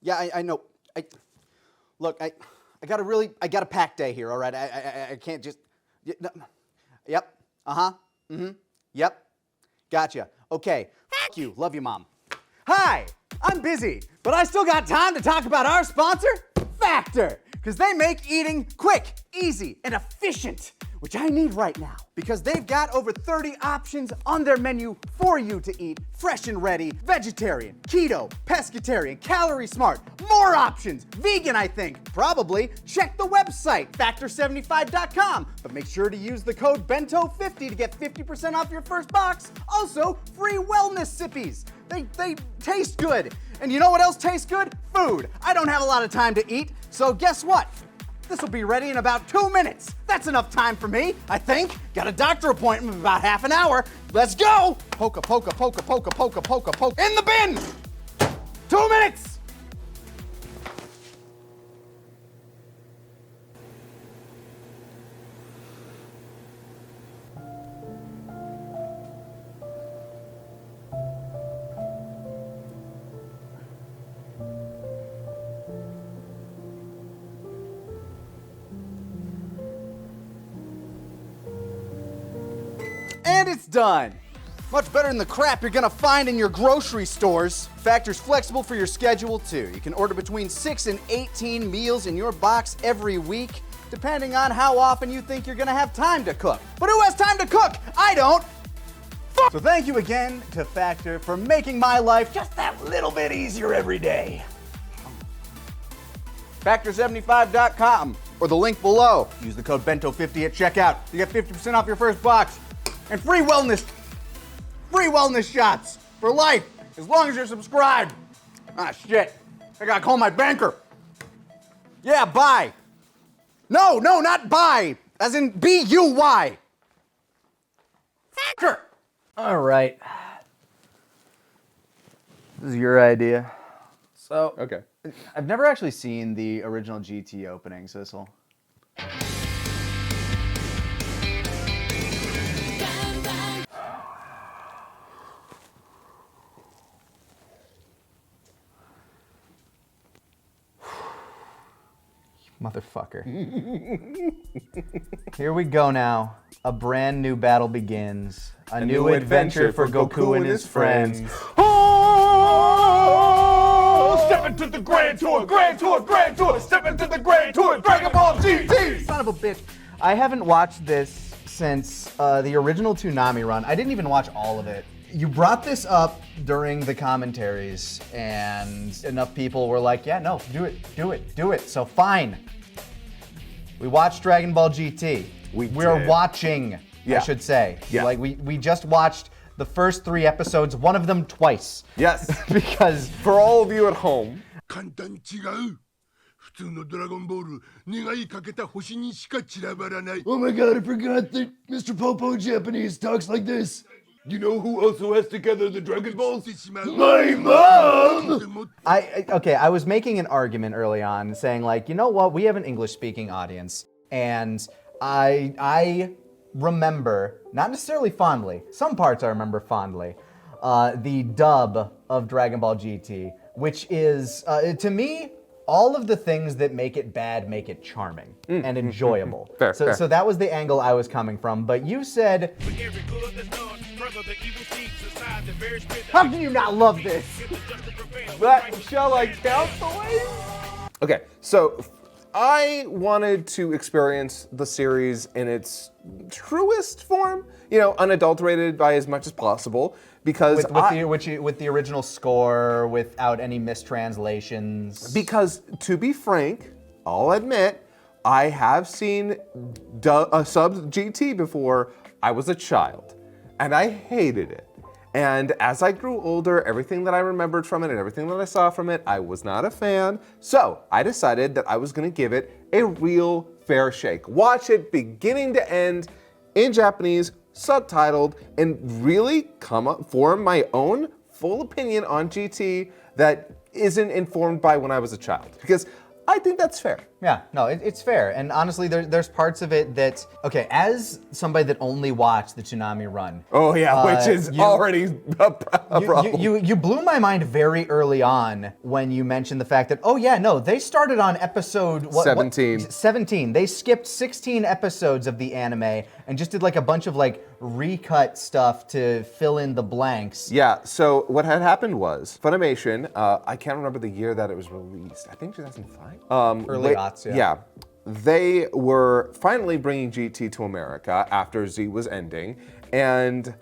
Yeah, I know. Look, I got a packed day here, all right? I can't just, no. Yep, yep, gotcha. Okay, f you, love you, Mom. Hi, I'm busy, but I still got time to talk about our sponsor, Factor, because they make eating quick, easy, and efficient, which I need right now, because they've got over 30 options on their menu for you to eat, fresh and ready, vegetarian, keto, pescatarian, calorie smart, more options, vegan I think, probably. Check the website, factor75.com, but make sure to use the code BENTO50 to get 50% off your first box. Also, free wellness sippies. They taste good. And you know what else tastes good? Food. I don't have a lot of time to eat, so guess what? This will be ready in about 2 minutes. That's enough time for me, I think. Got a doctor appointment in about half an hour. Let's go! Poka, poka, poka, poka, poka, poka, poka. In the bin! 2 minutes! And it's done. Much better than the crap you're gonna find in your grocery stores. Factor's flexible for your schedule too. You can order between 6 and 18 meals in your box every week, depending on how often you think you're gonna have time to cook. But who has time to cook? I don't. So thank you again to Factor for making my life just that little bit easier every day. Factor75.com or the link below. Use the code BENTO50 at checkout to get 50% off your first box. And free wellness shots for life, as long as you're subscribed. Ah, shit. I gotta call my banker. Yeah, buy. No, not buy. As in B-U-Y. Factor. All right. This is your idea. So, Okay. I've never actually seen the original GT opening, Sissel. Motherfucker. Here we go now. A brand new battle begins. A new adventure for Goku and his friends. Oh! Step into the grand tour, grand tour, grand tour. Step into the grand tour, Dragon Ball GT. Son of a bitch. I haven't watched this since the original Toonami run. I didn't even watch all of it. You brought this up during the commentaries, and enough people were like, yeah, no, do it. So fine. We watched Dragon Ball GT. We're did. watching, Yeah. I should say. Yeah. Like, we just watched the first 3 episodes, one of them twice. Yes. Because For all of you at home, 簡単に違う普通のドラゴンボール願いかけた星にしか散らばらない Oh my god, I forgot that Mr. Popo Japanese talks like this. You know who also has together the Dragon Balls? My mom! I was making an argument early on saying like, you know what, we have an English-speaking audience, and I remember, not necessarily fondly, some parts I remember fondly, the dub of Dragon Ball GT, which is, to me, all of the things that make it bad make it charming and enjoyable. Fair, fair. So that was the angle I was coming from, but you said, how can you not love this? shall I count the ways? Okay, so I wanted to experience the series in its truest form, you know, unadulterated by as much as possible, because With the original score, without any mistranslations. Because, to be frank, I'll admit, I have seen subbed GT before. I was a child, and I hated it. And as I grew older, everything that I remembered from it and everything that I saw from it, I was not a fan. So I decided that I was gonna give it a real fair shake. Watch it beginning to end in Japanese, subtitled, and really form my own full opinion on GT that isn't informed by when I was a child. Because I think that's fair. Yeah, no, it's fair. And honestly, there's parts of it that, okay, as somebody that only watched the Toonami run. Oh yeah, which is already a problem. You blew my mind very early on when you mentioned the fact that, oh yeah, no, they started on episode 17. 17. They skipped 16 episodes of the anime and just did like a bunch of like recut stuff to fill in the blanks. Yeah, so what had happened was Funimation, I can't remember the year that it was released. I think 2005. Early aughts, yeah. They were finally bringing GT to America after Z was ending, and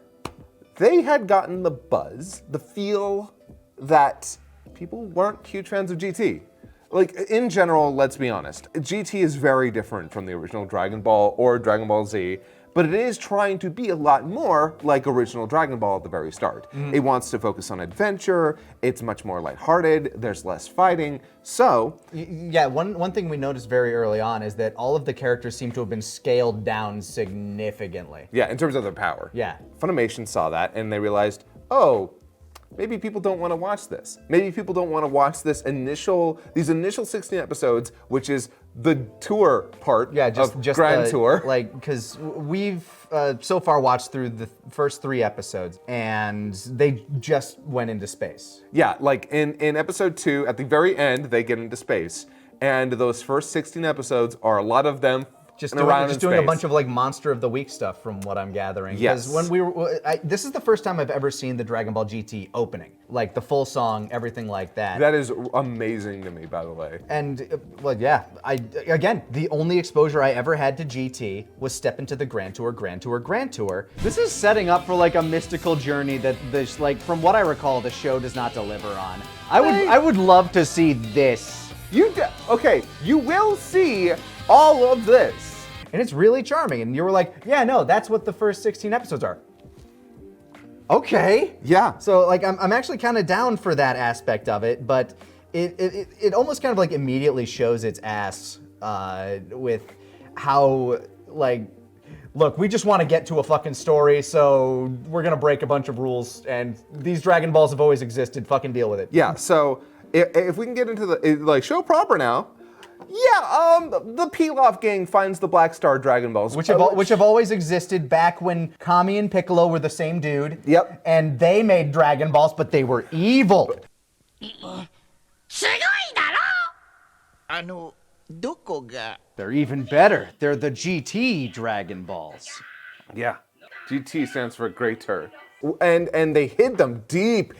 they had gotten the buzz, the feel that people weren't huge fans of GT. Like, in general, let's be honest, GT is very different from the original Dragon Ball or Dragon Ball Z, but it is trying to be a lot more like original Dragon Ball at the very start. It wants to focus on adventure, it's much more lighthearted, there's less fighting, so... Yeah, one thing we noticed very early on is that all of the characters seem to have been scaled down significantly. Yeah, in terms of their power. Yeah. Funimation saw that and they realized, oh, maybe people don't want to watch this. Maybe people don't want to watch these initial 16 episodes, which is the tour part of Grand Tour. Like, because we've so far watched through the first 3 episodes, and they just went into space. Yeah, like in episode 2, at the very end, they get into space. And those first 16 episodes are a lot of them Just around doing a bunch of like Monster of the Week stuff, from what I'm gathering. Yes. Because when this is the first time I've ever seen the Dragon Ball GT opening, like the full song, everything like that. That is amazing to me, by the way. And well, yeah, again, the only exposure I ever had to GT was step into the Grand Tour. This is setting up for like a mystical journey that this, like, from what I recall, the show does not deliver on. I would love to see this. Okay, you will see all of this. And it's really charming. And you were like, yeah, no, that's what the first 16 episodes are. Okay. Yeah. So like, I'm actually kind of down for that aspect of it, but it almost kind of like immediately shows its ass with how like, look, we just want to get to a fucking story, so we're gonna break a bunch of rules, and these Dragon Balls have always existed, fucking deal with it. Yeah, so if we can get into the like show proper now, yeah, the Pilaf gang finds the Black Star Dragon Balls, Which have always existed back when Kami and Piccolo were the same dude. Yep. And they made Dragon Balls, but they were evil. すごいだろどこが They're even better. They're the GT Dragon Balls. Yeah, GT stands for Greater, and they hid them deep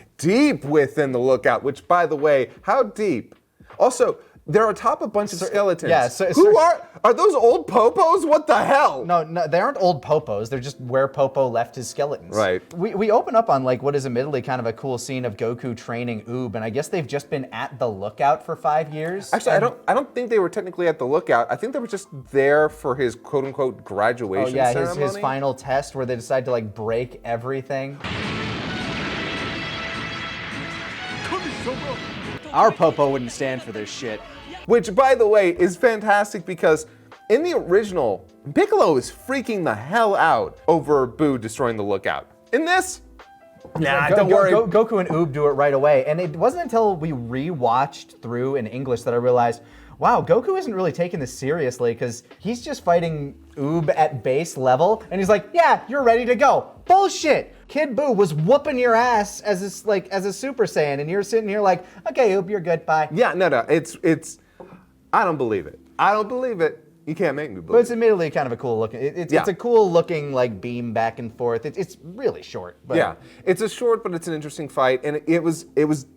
within the lookout. Which, by the way, how deep? Also, they're atop a bunch of skeletons. yeah, Who are those old popos? What the hell? No, they aren't old popos. They're just where Popo left his skeletons. Right. We open up on like what is admittedly kind of a cool scene of Goku training Oob, and I guess they've just been at the lookout for 5 years. Actually, I don't think they were technically at the lookout. I think they were just there for his quote unquote graduation Oh yeah, ceremony. his final test where they decide to like break everything. Our Popo wouldn't stand for this shit. Which, by the way, is fantastic because in the original, Piccolo is freaking the hell out over Boo destroying the lookout. In this, nah, don't worry. Goku and Oob do it right away, and it wasn't until we rewatched through in English that I realized, wow, Goku isn't really taking this seriously because he's just fighting Oob at base level, and he's like, yeah, you're ready to go. Bullshit! Kid Boo was whooping your ass as a Super Saiyan, and you're sitting here like, okay, Oob, you're good, bye. Yeah, no, it's. I don't believe it. I don't believe it. You can't make me believe But it's it. admittedly kind of a cool looking. It's a cool looking like beam back and forth. It's really short. But Yeah, it's a short, but it's an interesting fight, and it was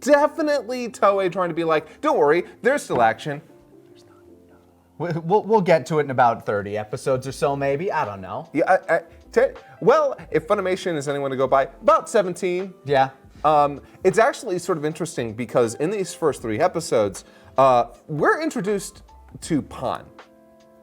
definitely Toei trying to be like, don't worry, there's still action. We'll get to it in about 30 episodes or so, maybe. I don't know. Yeah, well, if Funimation is anyone to go by, about 17. Yeah. It's actually sort of interesting because in these first 3 episodes, we're introduced to Pan,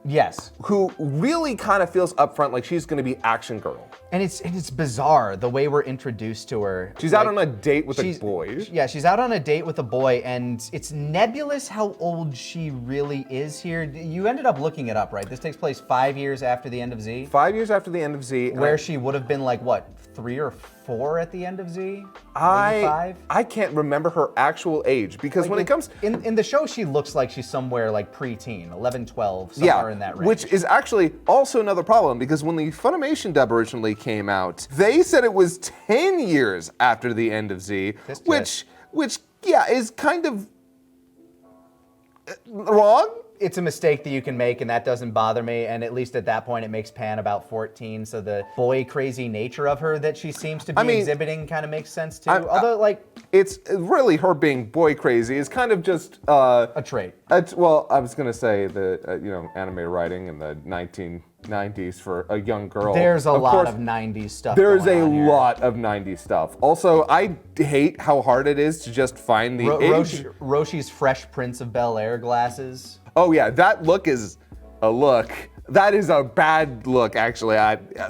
Yes. who really kind of feels upfront like she's going to be action girl. And it's bizarre the way we're introduced to her. She's out on a date with a boy. Yeah, she's out on a date with a boy, and it's nebulous how old she really is here. You ended up looking it up, right? This takes place 5 years after the end of Z, 5 years after the end of Z. and where she would have been like, what, 3 or 4 at the end of Z? Maybe I 5? I can't remember her actual age because when it comes in the show, she looks like she's somewhere like preteen, 11, 12, somewhere in that range. which is actually also another problem because when the Funimation dub originally came out, they said it was 10 years after the end of Z, which yeah is kind of wrong. It's a mistake that you can make, and that doesn't bother me. And at least at that point, it makes Pan about 14, so the boy crazy nature of her that she seems to be exhibiting kind of makes sense too. Although, like, it's really her being boy crazy is kind of just a trait. Well, I was gonna say the anime writing in the 1990s for a young girl. There's a lot course, of 90s stuff. There's going a on here. lot of 90s stuff. Also, I hate how hard it is to just find the age. Roshi's Fresh Prince of Bel-Air glasses. Oh yeah, that look is a look. That is a bad look, actually.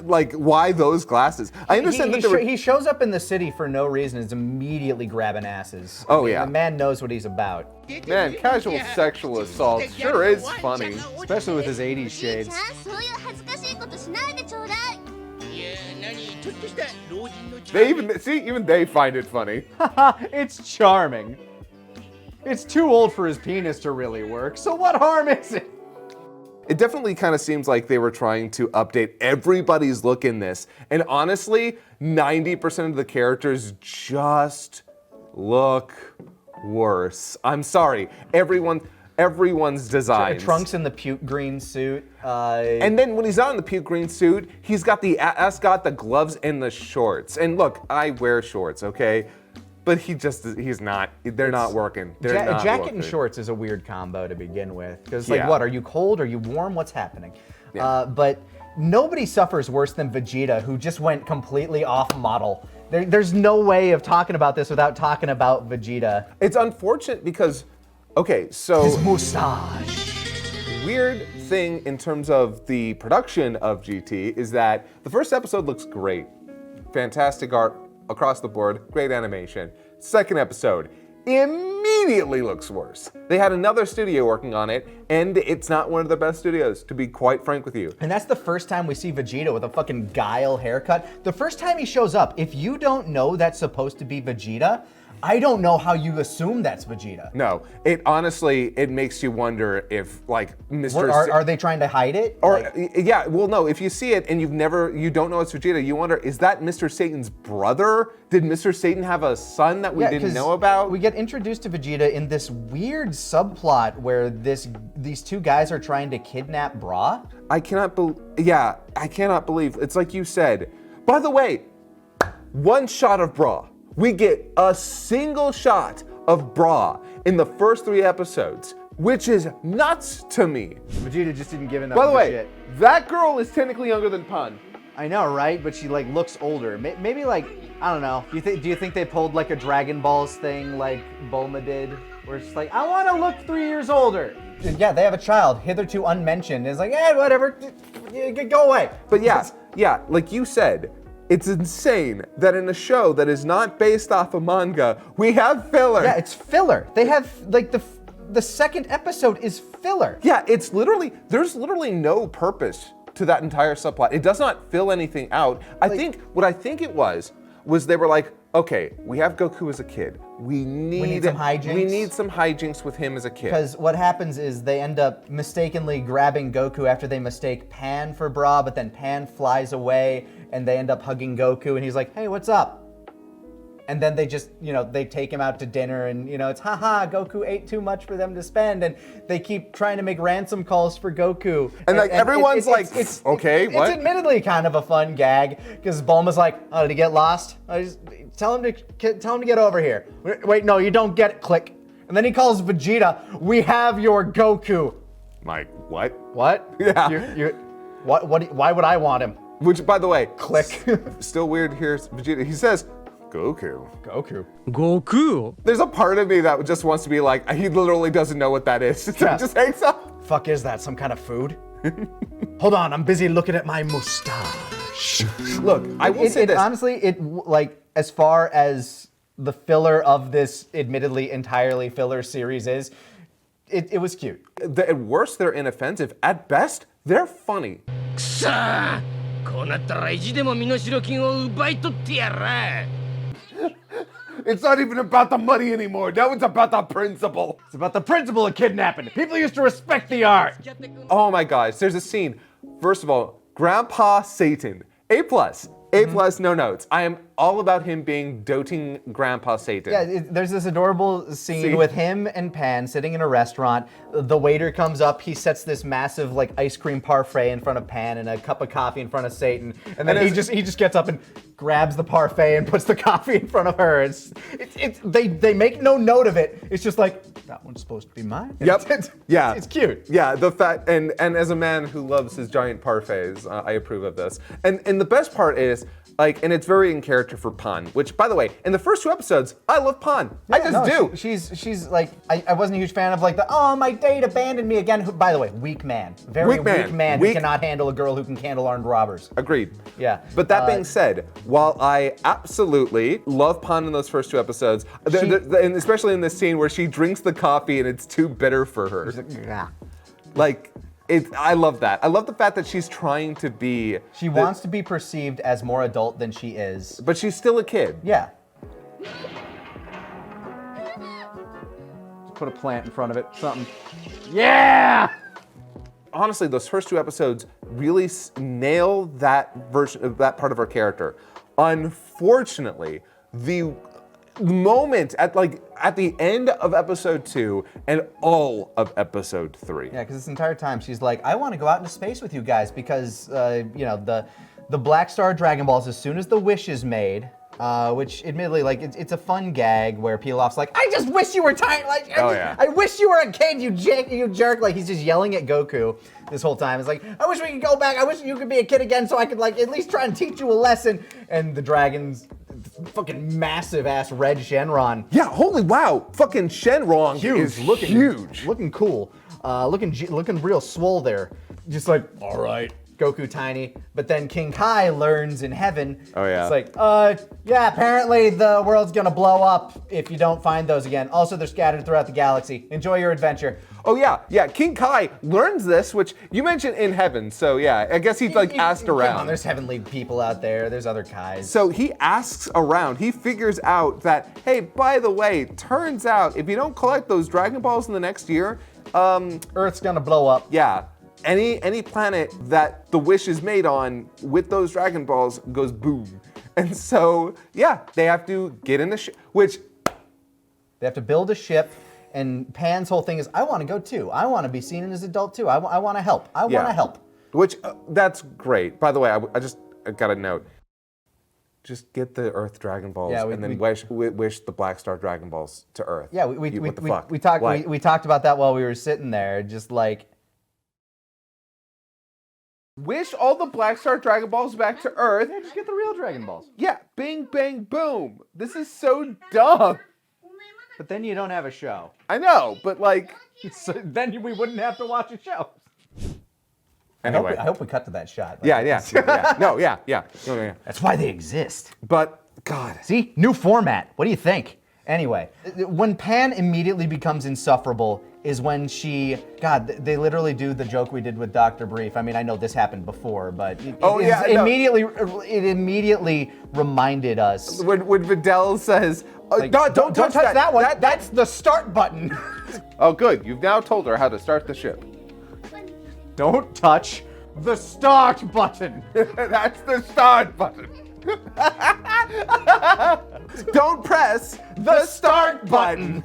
Like, why those glasses? I understand He shows up in the city for no reason and is immediately grabbing asses. Oh, yeah. The man knows what he's about. Man, casual sexual assault sure is funny. Especially with his 80s 兄 shades. ちゃんそういう恥ずかしいことしないでちょうだい。いや何ちょっとした老人の They even they find it funny. It's charming. It's too old for his penis to really work, so what harm is it? It definitely kind of seems like they were trying to update everybody's look in this. And honestly, 90% of the characters just look worse. I'm sorry. Everyone's designs. Trunks in the puke green suit. And then when he's not in the puke green suit, he's got the ascot, the gloves, and the shorts. And look, I wear shorts, okay? But he's not. They're not working. They're not jacket working. and shorts is a weird combo to begin with. Because, Yeah. like, what? Are you cold? Are you warm? What's happening? But nobody suffers worse than Vegeta, who just went completely off model. There's no way of talking about this without talking about Vegeta. It's unfortunate because, okay, so His mustache. weird thing in terms of the production of GT is that the first episode looks great. Fantastic art across the board, great animation. Second episode immediately looks worse. They had another studio working on it, and it's not one of the best studios, to be quite frank with you. And that's the first time we see Vegeta with a fucking Guile haircut. The first time he shows up, if you don't know that's supposed to be Vegeta, I don't know how you assume that's Vegeta. No, it makes you wonder if, like, Mr. Are they trying to hide it? Or Like, yeah, well, no. If you see it and you don't know it's Vegeta, you wonder: is that Mr. Satan's brother? Did Mr. Satan have a son that we didn't 'cause know about? We get introduced to Vegeta in this weird subplot where these two guys are trying to kidnap Bra. I cannot believe. It's like you said. By the way, one shot of Bra. We get a single shot of Bra in the first 3 episodes, which is nuts to me. Vegeta just didn't give enough By the of a way, shit. that girl is technically younger than Pan. I know, right? But she like looks older. Maybe like, I don't know. Do you think they pulled like a Dragon Balls thing like Bulma did? Where it's like, I want to look 3 years older. Yeah, they have a child, hitherto unmentioned. It's like, whatever, go away. But yeah, like you said, it's insane that in a show that is not based off a manga, we have filler. Yeah, it's filler. They have, like, the second episode is filler. Yeah, there's literally no purpose to that entire subplot. It does not fill anything out. What I think it was they were like, okay, we have Goku as a kid. We need some hijinks. We need some hijinks with him as a kid. Because what happens is they end up mistakenly grabbing Goku after they mistake Pan for Bra, but then Pan flies away and they end up hugging Goku and he's like, hey, what's up? And then they just, they take him out to dinner and, it's haha, Goku ate too much for them to spend. And they keep trying to make ransom calls for Goku. And everyone's like, okay, what? It's admittedly kind of a fun gag because Bulma's like, oh, did he get lost? Tell him to get over here. Wait, no, you don't get it, click. And then he calls Vegeta, we have your Goku. Mike, what? What? Yeah. Why would I want him? Which, by the way, Click. still weird here. Vegeta, he says, Goku. Goku. There's a part of me that just wants to be like, he literally doesn't know what that is. So Yeah. he just hangs up. Fuck is that? Some kind of food? Hold on, I'm busy looking at my mustache. Look, I will say this. Honestly, as far as the filler of this admittedly entirely filler series is, it was cute. At worst, they're inoffensive. At best, they're funny. こうなったら意地でも身代金を奪い取ってやら。 It's not even about the money anymore. Now it's about the principle. It's about the principle of kidnapping. People used to respect the art. Oh my gosh, there's a scene. First of all, Grandpa Satan. A+. A+, no notes. I am all about him being doting Grandpa Satan. Yeah, there's this adorable scene with him and Pan sitting in a restaurant. The waiter comes up, he sets this massive like ice cream parfait in front of Pan and a cup of coffee in front of Satan, and then he just gets up and grabs the parfait and puts the coffee in front of her. They make no note of it. It's just like, that one's supposed to be mine. Yep. Yeah. It's cute. Yeah, the fact and as a man who loves his giant parfaits, I approve of this. And the best part is like, and it's very in character for Pan, which, by the way, in the first 2 episodes, I love Pan. I just do. She's like, I wasn't a huge fan of like my date abandoned me again. Who, by the way, weak man. Very weak man who cannot handle a girl who can handle armed robbers. Agreed. Yeah. But that being said, while I absolutely love Pan in those first 2 episodes, and especially in this scene where she drinks the coffee and it's too bitter for her. Like, I love that. I love the fact that she's trying to be. She wants to be perceived as more adult than she is. But she's still a kid. Yeah. Put a plant in front of it. Something. Yeah! Honestly, those first 2 episodes really nail that version of that part of her character. Unfortunately, the moment at the end of episode 2 and all of episode 3. Yeah, because this entire time she's like, I want to go out into space with you guys because the Black Star Dragon Balls, as soon as the wish is made, which admittedly, like, it's a fun gag where Pilaf's like, I just wish you were tiny, like, I wish you were a kid, you jerk. Like, he's just yelling at Goku this whole time. It's like, I wish we could go back. I wish you could be a kid again so I could, like, at least try and teach you a lesson. And the dragon's fucking massive ass red Shenron. Yeah, holy wow. Fucking Shenron is looking huge. Looking cool. Looking real swole there. Just like, all right. Goku tiny, but then King Kai learns in heaven. Oh yeah. It's like, yeah, apparently the world's gonna blow up if you don't find those again. Also, they're scattered throughout the galaxy. Enjoy your adventure. Oh yeah. King Kai learns this, which you mentioned in heaven. So yeah, I guess he's like asked around. Come on, there's heavenly people out there. There's other Kais. So he asks around. He figures out that, hey, by the way, turns out if you don't collect those Dragon Balls in the next year, Earth's gonna blow up. Yeah. Any planet that the wish is made on with those Dragon Balls goes boom. And so, yeah, they have to get in the ship, which... They have to build a ship, and Pan's whole thing is, I want to go too. I want to be seen as an adult too. I want to help. I want to help. Which, that's great. By the way, I got a note. Just get the Earth Dragon Balls and then wish the Black Star Dragon Balls to Earth. Yeah, we talked about that while we were sitting there, just like... Wish all the Black Star Dragon Balls back to Earth. Yeah, just get the real Dragon Balls. Yeah, bing, bang, boom. This is so dumb. But then you don't have a show. I know, but like... So then we wouldn't have to watch a show. Anyway. I hope we cut to that shot. Yeah. No, yeah. That's why they exist. But, God. See? New format. What do you think? Anyway, when Pan immediately becomes insufferable is when she... God, they literally do the joke we did with Dr. Brief. I mean, I know this happened before, but it immediately reminded us. When Videl says, like, don't touch that one. That's the start button. Oh, good. You've now told her how to start the ship. Don't touch the start button. That's the start button. Don't press the start button.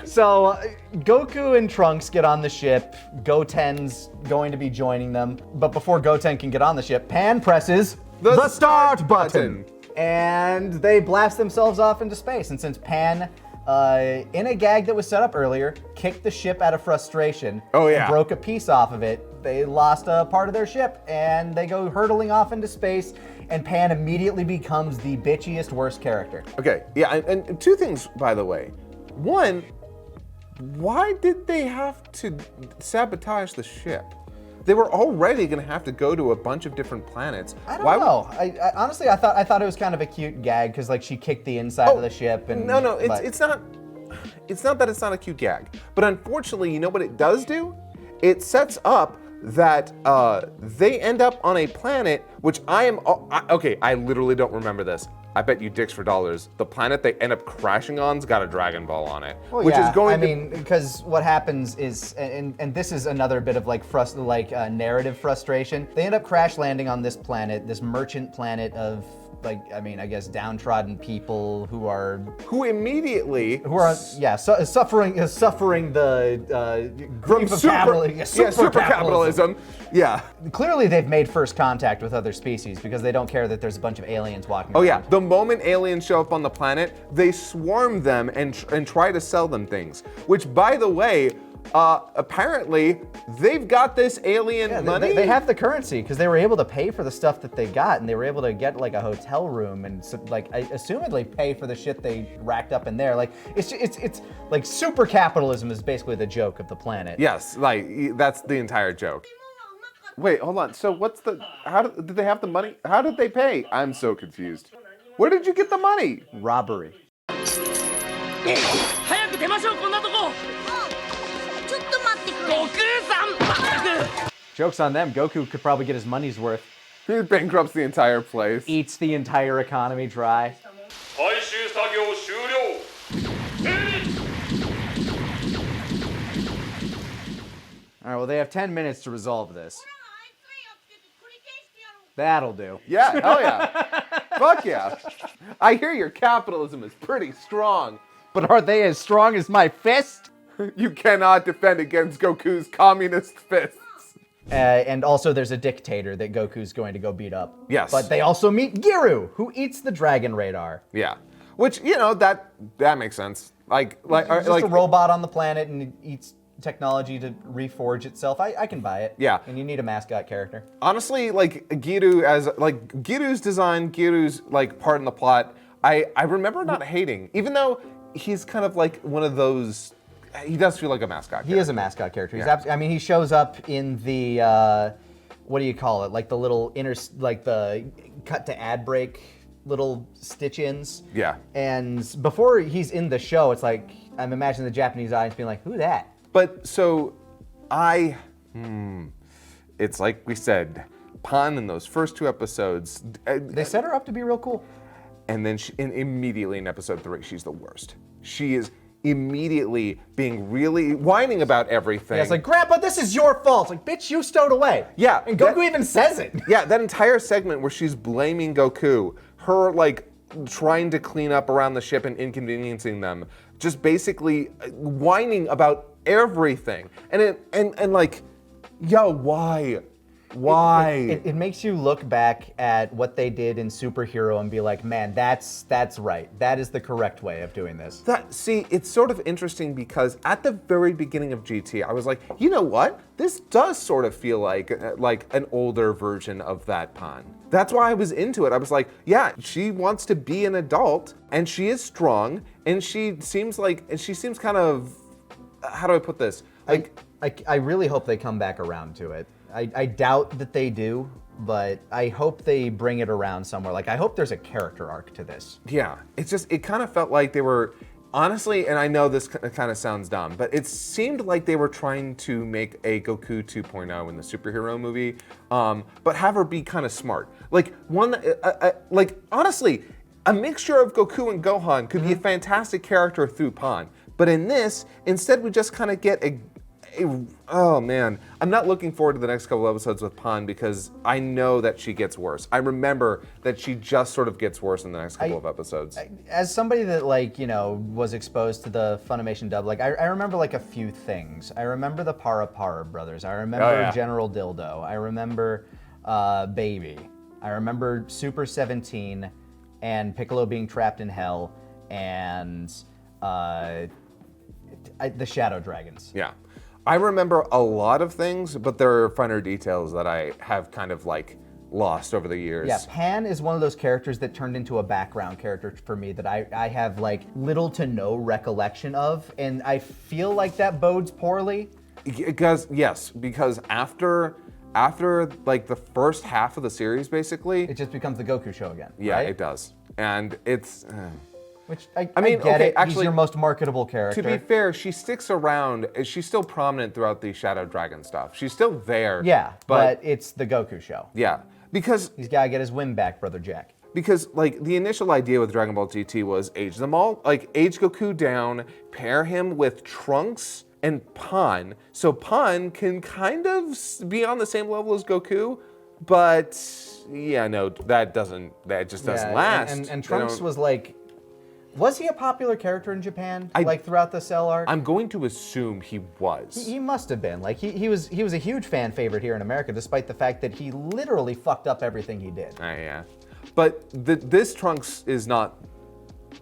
So Goku and Trunks get on the ship. Goten's going to be joining them. But before Goten can get on the ship, Pan presses the start button. And they blast themselves off into space. And since Pan, in a gag that was set up earlier, kicked the ship out of frustration and broke a piece off of it, they lost a part of their ship and they go hurtling off into space. And Pan immediately becomes the bitchiest, worst character. Okay, yeah, and 2 things, by the way. 1, why did they have to sabotage the ship? They were already going to have to go to a bunch of different planets. I don't know. I honestly, I thought it was kind of a cute gag because like she kicked the inside of the ship and. No, it's not. It's not that it's not a cute gag, but unfortunately, you know what it does do? It sets up that they end up on a planet, which I literally don't remember this. I bet you dicks for dollars. The planet they end up crashing on's got a Dragon Ball on it, Well, which yeah, is going I to. mean, because what happens is, and this is another bit of like narrative frustration. They end up crash landing on this planet, this merchant planet of I guess downtrodden people who are Who suffering the grief of capitalism. super capitalism. Yeah. Clearly, they've made first contact with other species because they don't care that there's a bunch of aliens walking Oh around. yeah. The moment aliens show up on the planet, they swarm them and try to sell them things. Which, by the way, apparently they've got this alien money. They have the currency because they were able to pay for the stuff that they got, and they were able to get like a hotel room and assumedly pay for the shit they racked up in there. Like it's like super capitalism is basically the joke of the planet. Yes, like that's the entire joke. Wait, hold on. So did they have the money? How did they pay? I'm so confused. Where did you get the money? Robbery. 早く出ましょうこんなとこちょっと待ってくれ悟空さんまったく Joke's on them. Goku could probably get his money's worth. He bankrupts the entire place. Eats the entire economy dry. 回収作業終了整理 All right, well, they have 10 minutes to resolve this. That'll do. Yeah, hell yeah. Fuck yeah. I hear your capitalism is pretty strong. But are they as strong as my fist? You cannot defend against Goku's communist fists. And also, there's a dictator that Goku's going to go beat up. Yes. But they also meet Giru, who eats the dragon radar. Yeah. Which, that makes sense. Like Just a robot on the planet and it eats technology to reforge itself. I can buy it. Yeah. And you need a mascot character. honestly, like Giru's design, Giru's like part in the plot, I remember not hating, even though he's kind of like one of those. He does feel like a mascot character. He is a mascot character. Yeah. He shows up in the what do you call it? Like the little the cut to ad break little stitch-ins. Yeah. And before he's in the show, it's like I'm imagining the Japanese audience being like, "Who that?" But so, it's like we said, Pan in those first 2 episodes, They set her up to be real cool. and then immediately in episode 3, she's the worst. She is immediately being really whining about everything. Yeah, it's like, Grandpa, this is your fault. It's like, bitch, you stowed away. Yeah, And Goku that- even says it. Yeah, that entire segment where she's blaming Goku, her like trying to clean up around the ship and inconveniencing them, just basically whining about everything. And like, yo, why? Why? It makes you look back at what they did in Superhero and be like, man, that's right. That is the correct way of doing this. It's sort of interesting because at the very beginning of GT, I was like, you know what? This does sort of feel like an older version of that Pan. That's why I was into it. I was like, yeah, she wants to be an adult, and she is strong, and she seems kind of, how do I put this? Like, I really hope they come back around to it. I doubt that they do, but I hope they bring it around somewhere. Like, I hope there's a character arc to this. yeah, it kind of felt like they were, honestly, and I know this kind of sounds dumb, but it seemed like they were trying to make a Goku 2.0 in the superhero movie, but have her be kind of smart. Like, honestly, a mixture of Goku and Gohan could be a fantastic character through Pan. But in this, instead we just kind of get oh man, I'm not looking forward to the next couple episodes with Pan because I know that she gets worse. I remember that she just sort of gets worse in the next couple of episodes. As somebody that was exposed to the Funimation dub, I remember a few things. I remember the Para Para brothers. I remember General Dildo. I remember Baby. I remember Super 17 and Piccolo being trapped in hell and the Shadow Dragons. Yeah. I remember a lot of things, but there are finer details that I have kind of lost over the years. Yeah, Pan is one of those characters that turned into a background character for me that I have little to no recollection of, and I feel like that bodes poorly. Because after the first half of the series, basically, It just becomes the Goku show again. yeah, right? it does, and it's. Which I mean, get okay, it. He's actually, your most marketable character. To be fair, she sticks around. She's still prominent throughout the Shadow Dragon stuff. She's still there. Yeah, but it's the Goku show. yeah, because He's got to get his win back, Brother Jack. like the initial idea with Dragon Ball GT was age them all, like age Goku down, pair him with Trunks and Pan, so Pan can kind of be on the same level as Goku, but yeah, no, that just doesn't last. And They Trunks don't- was like, was he a popular character in Japan? I- like throughout the Cell arc? I'm going to assume he was. He must have been. Like he was a huge fan favorite here in America, despite the fact that he literally fucked up everything he did. Yeah, but this Trunks is not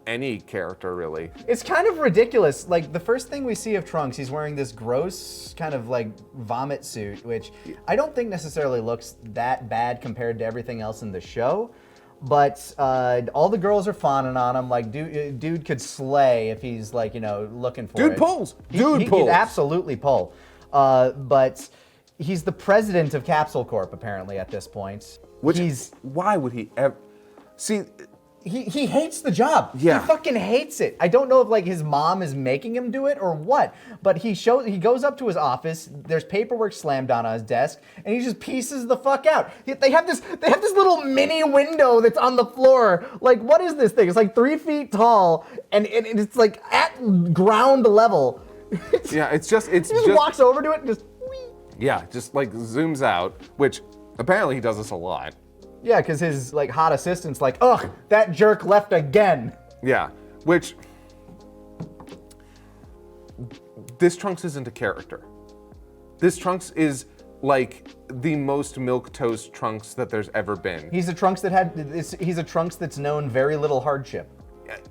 any character really. It's kind of ridiculous. Like the first thing we see of Trunks, he's wearing this gross kind of like vomit suit, which I don't think necessarily looks that bad compared to everything else in the show. But all the girls are fawning on him. Like, dude could slay if he's like, looking for it. Dude pulls. He Dude pulls. could absolutely pull. But he's the president of Capsule Corp apparently at this point. Why would he ever? See, He hates the job. Yeah. He fucking hates it. I don't know if like his mom is making him do it or what, but he goes up to his office, there's paperwork slammed on his desk, and he just pieces the fuck out. They have this little mini window that's on the floor. Like, what is this thing? It's like 3 feet tall and it's like at ground level. yeah, it's just He just walks over to it and just whee. yeah, just like zooms out, which apparently he does this a lot. Yeah, because his like hot assistant's like, ugh, that jerk left again. Yeah, which this Trunks isn't a character. This Trunks is like the most milquetoast Trunks that there's ever been. He's a Trunks he's a Trunks that's known very little hardship.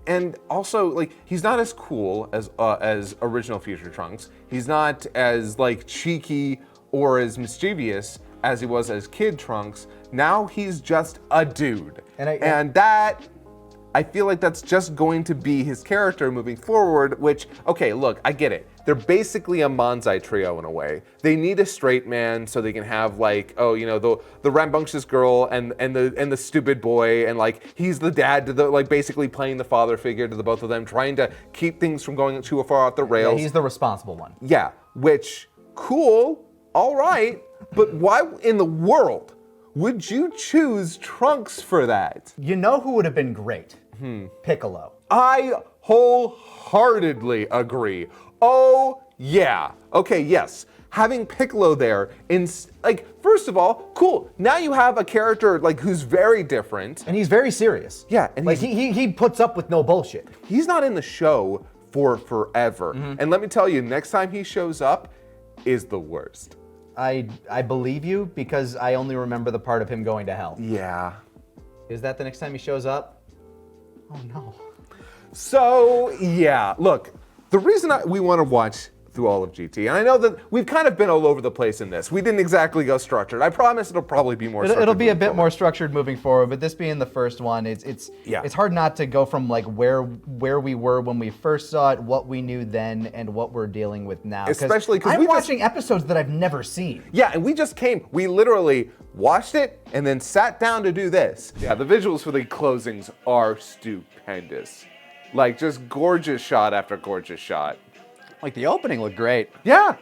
And also, like, he's not as cool as original Future Trunks. He's not as like cheeky or as mischievous as he was as Kid Trunks. Now he's just a dude, and that I feel like that's just going to be his character moving forward. Which, okay, look, I get it. They're basically a Manzai trio in a way. They need a straight man so they can have like, the rambunctious girl and the stupid boy, and like he's the dad to the like basically playing the father figure to the both of them, trying to keep things from going too far off the rails. Yeah, he's the responsible one. Yeah, which cool, all right, but why in the world would you choose Trunks for that? You know who would have been great? Piccolo. I wholeheartedly agree. Oh, yeah. Okay, yes. Having Piccolo there, first of all, cool. Now you have a character, like, who's very different. And he's very serious. Yeah, and like he puts up with no bullshit. He's not in the show for forever. And let me tell you, next time he shows up is the worst. I believe you because I only remember the part of him going to hell. Yeah. Is that the next time he shows up? Oh no. So, yeah, look, the reason we want to watch through all of GT, and I know that we've kind of been all over the place in this. We didn't exactly go structured. I promise it'll probably be more structured. It'll be a bit moving more structured moving forward, but this being the first one, it's hard not to go from like where we were when we first saw it, what we knew then, and what we're dealing with now. Especially because I'm watching episodes that I've never seen. Yeah, and we just came. We literally watched it and then sat down to do this. Yeah, the visuals for the closings are stupendous. Like, just gorgeous shot after gorgeous shot. Like, the opening looked great. Yeah.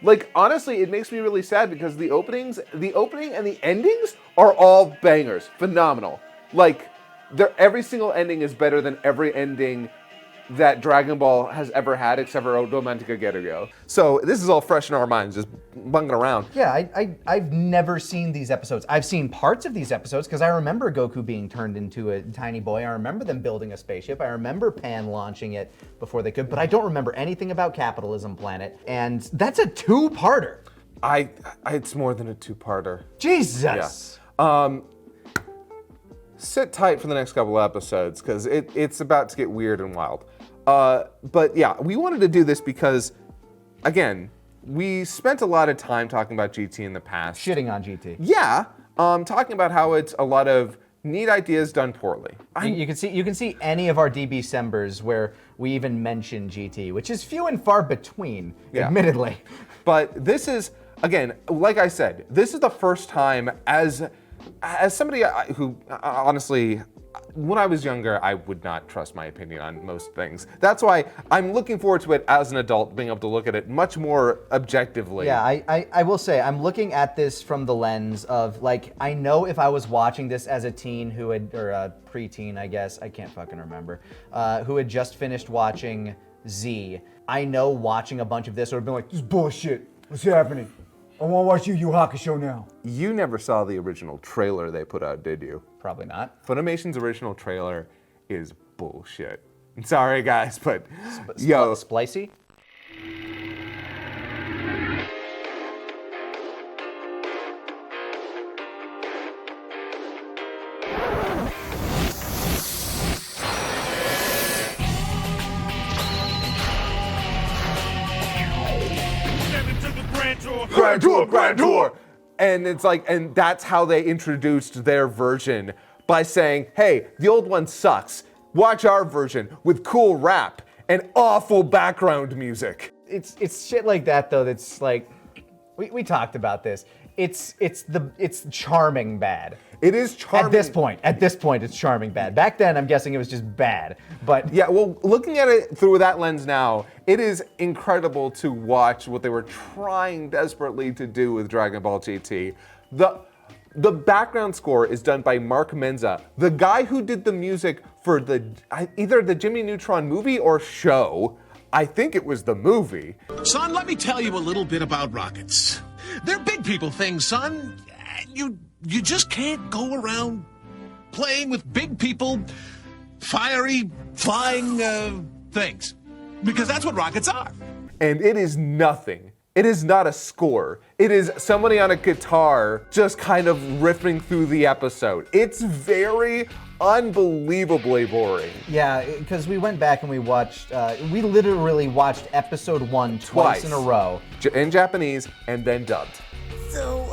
Like, honestly, it makes me really sad because the opening and the endings are all bangers. Phenomenal. Like, every single ending is better than every ending that Dragon Ball has ever had except for Romantica Gerugo. So this is all fresh in our minds, just bunging around. Yeah, I've never seen these episodes. I've seen parts of these episodes because I remember Goku being turned into a tiny boy. I remember them building a spaceship. I remember Pan launching it before they could, but I don't remember anything about Capitalism Planet. And that's a two-parter. It's more than a two-parter. Jesus. Yeah. Sit tight for the next couple episodes because it's about to get weird and wild. But yeah, we wanted to do this because, again, we spent a lot of time talking about GT in the past. Shitting on GT. Yeah, talking about how it's a lot of neat ideas done poorly. You can see any of our DB Sembers where we even mention GT, which is few and far between, admittedly. But this is, again, like I said, this is the first time as somebody who honestly, when I was younger, I would not trust my opinion on most things. That's why I'm looking forward to it as an adult, being able to look at it much more objectively. Yeah, I will say, I'm looking at this from the lens of, like, I know if I was watching this as a teen who had, or a preteen, I guess, I can't fucking remember, who had just finished watching Z, I know watching a bunch of this would have been like, This is bullshit. What's happening? I want to watch Yu Yu Hakusho now. You never saw the original trailer they put out, did you? probably not. Funimation's original trailer is bullshit. I'm sorry, guys, but yo, Splicey? Grand Tour. And it's like, and that's how they introduced their version by saying, hey, the old one sucks. Watch our version with cool rap and awful background music. It's shit like that though that's like, we talked about this. It's charming bad. It is charming. At this point, it's charming bad. Back then, I'm guessing it was just bad. But Yeah, well, looking at it through that lens now, it is incredible to watch what they were trying desperately to do with Dragon Ball GT. The background score is done by Mark Menza, the guy who did the music for either the Jimmy Neutron movie or show. I think it was the movie. Son, let me tell you a little bit about rockets. They're big people things, son. You just can't go around playing with big people, fiery, flying things. Because that's what rockets are. And it is nothing. It is not a score. It is somebody on a guitar just kind of riffing through the episode. It's very unbelievably boring. yeah, because we went back and we watched, we literally watched episode 1 twice in a row. In Japanese and then dubbed. So,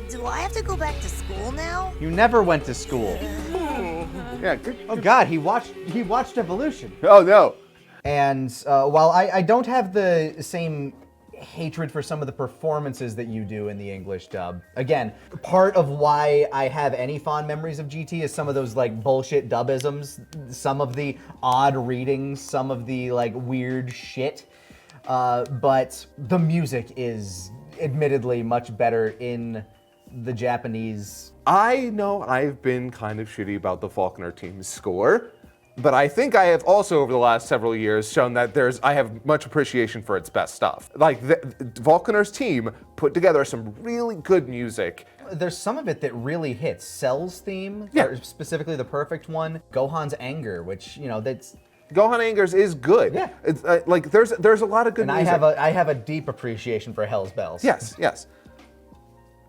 do I have to go back to school now? You never went to school. Yeah, good. Oh God, he watched Evolution. Oh no. And while I don't have the same hatred for some of the performances that you do in the English dub, again, part of why I have any fond memories of GT is some of those like bullshit dubisms, some of the odd readings, some of the like weird shit. But the music is admittedly much better in the Japanese. I know I've been kind of shitty about the Faulkner team's score, but I think I have also over the last several years shown that I have much appreciation for its best stuff. Like Faulkner's team put together some really good music. There's some of it that really hits. Cell's theme, Yeah. or specifically the perfect one, Gohan's Anger, which, you know, that's. Gohan Angers is good. Yeah. It's like there's a lot of good And music. I have a deep appreciation for Hell's Bells. Yes.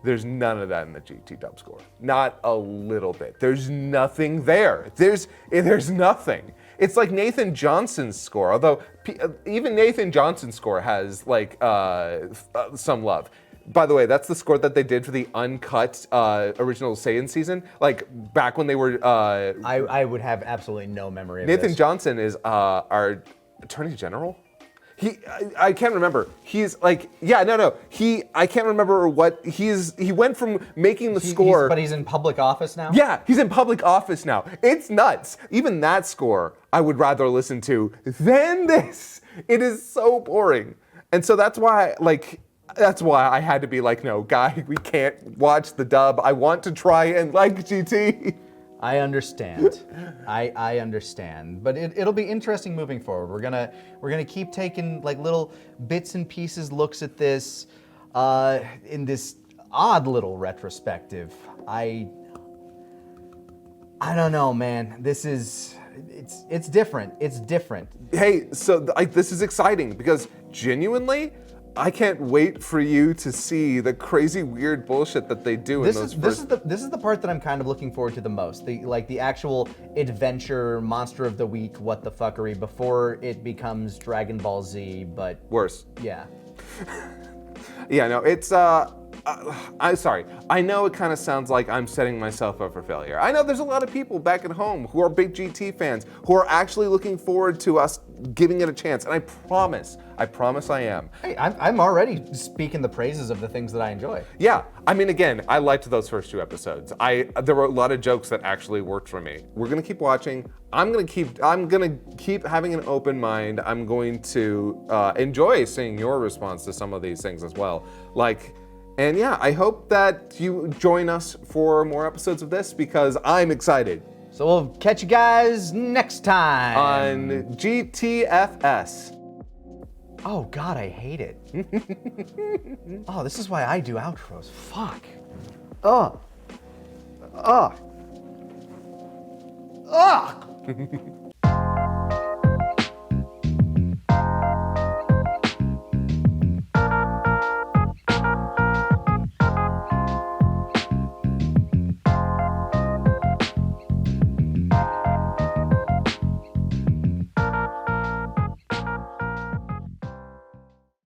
There's none of that in the GT dub score. Not a little bit. There's nothing there. There's nothing. It's like Nathan Johnson's score, although even Nathan Johnson's score has like some love. By the way, that's the score that they did for the uncut original Saiyan season, like back when they were. I would have absolutely no memory of Nathan this. Johnson is our Attorney General. I can't remember. He's like, yeah, no. I can't remember what he went from making the score. But he's in public office now? Yeah, he's in public office now. It's nuts. Even that score, I would rather listen to than this. It is so boring. And so that's why I had to be like, no, guy, we can't watch the dub. I want to try and like GT. I understand. I understand. But it'll be interesting moving forward. We're gonna keep taking like little bits and pieces looks at this in this odd little retrospective. I don't know, man. It's different. It's different. Hey, so this is exciting because genuinely, I can't wait for you to see the crazy weird bullshit that they do in those This is the part that I'm kind of looking forward to the most. The actual adventure monster of the week, what the fuckery before it becomes Dragon Ball Z, but worse. yeah. Yeah, no, it's I'm sorry. I know it kind of sounds like I'm setting myself up for failure. I know there's a lot of people back at home who are big GT fans who are actually looking forward to us giving it a chance, and I promise I am. Hey, I'm already speaking the praises of the things that I enjoy. Yeah, I mean, again, I liked those first 2 episodes. There were a lot of jokes that actually worked for me. We're gonna keep watching. I'm gonna keep having an open mind. I'm going to enjoy seeing your response to some of these things as well. And yeah, I hope that you join us for more episodes of this because I'm excited. So we'll catch you guys next time On GTFS. Oh God, I hate it. Oh, this is why I do outros. Fuck. Ugh.